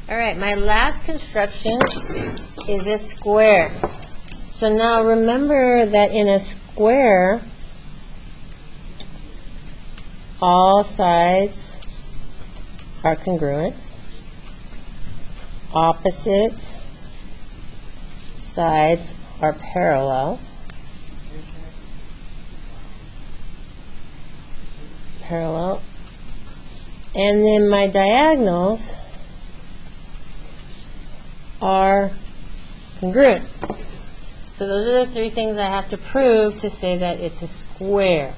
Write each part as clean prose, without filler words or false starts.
All right, my last construction is a square. So now remember that in a square, all sides are congruent. Opposite sides are parallel. And then my diagonals are congruent. So those are the three things I have to prove to say that it's a square.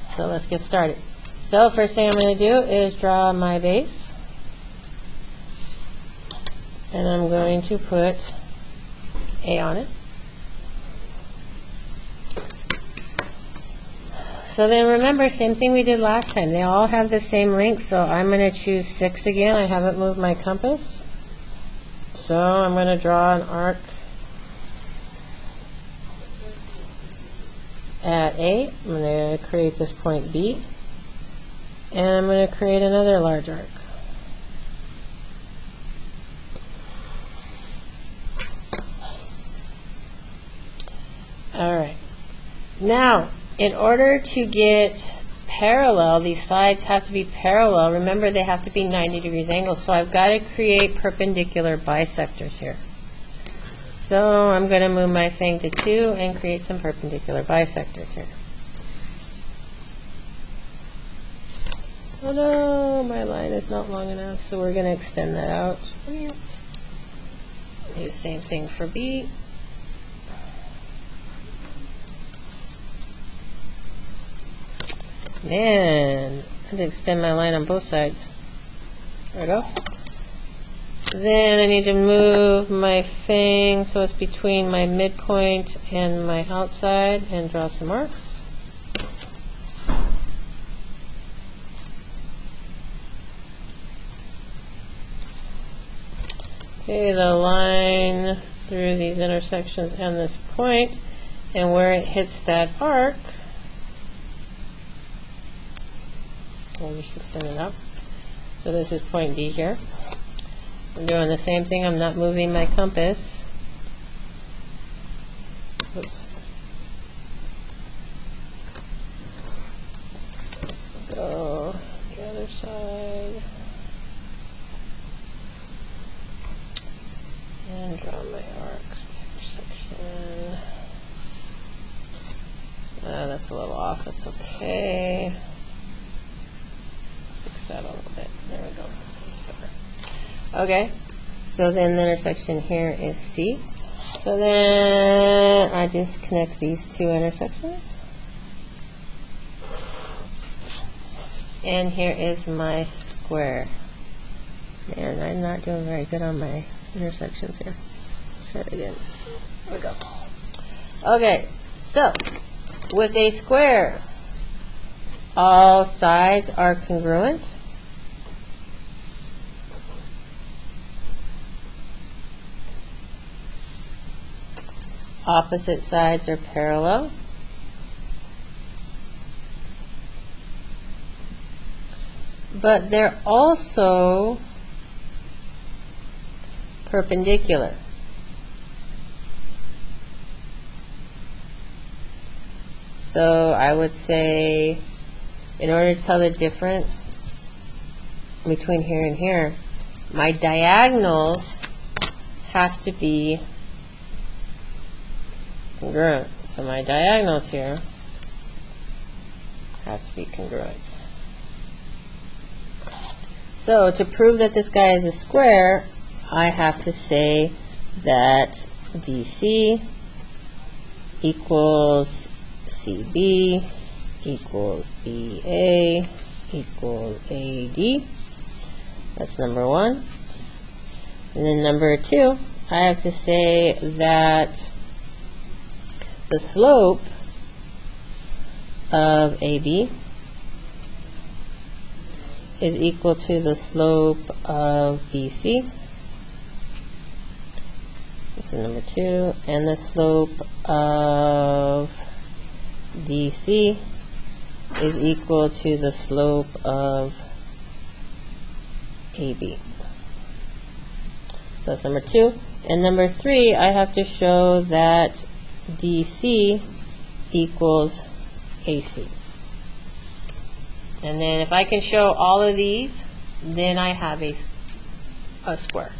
So let's get started. So first thing I'm going to do is draw my base. And I'm going to put A on it. So then remember, same thing we did last time. They all have the same length, so I'm going to choose 6 again. I haven't moved my compass. So I'm going to draw an arc at A. I'm going to create this point B. And I'm going to create another large arc. All right. Now, in order to get parallel, these sides have to be parallel. Remember, they have to be 90 degrees angles. So I've got to create perpendicular bisectors here. So I'm going to move my thing to 2 and create some perpendicular bisectors here. Oh no, my line is not long enough, so we're going to extend that out. Do the same thing for B. Man, I had to extend my line on both sides. There we go. Then I need to move my thing so it's between my midpoint and my outside and draw some arcs. Okay, the line through these intersections and this point, and where it hits that arc, we'll just extend it up. So this is point D here. I'm doing the same thing. I'm not moving my compass. Oops. Go the other side. And draw my arcs intersection. That's a little off. That's okay. Fix that a little bit. There we go. That's better. Okay. So then the intersection here is C. So then I just connect these two intersections. And here is my square. Man, I'm not doing very good on my intersections here. Try it again. There we go. Okay, so with a square, all sides are congruent. Opposite sides are parallel. But they're also perpendicular. So I would say, in order to tell the difference between here and here, my diagonals have to be congruent. So my diagonals here have to be congruent. So to prove that this guy is a square, I have to say that DC equals CB equals BA equals AD. That's number one. And then number two, I have to say that the slope of AB is equal to the slope of BC. This is number two. And the slope of DC is equal to the slope of AB. So that's number 2. And number 3, I have to show that DC equals AC. And then if I can show all of these, then I have a square.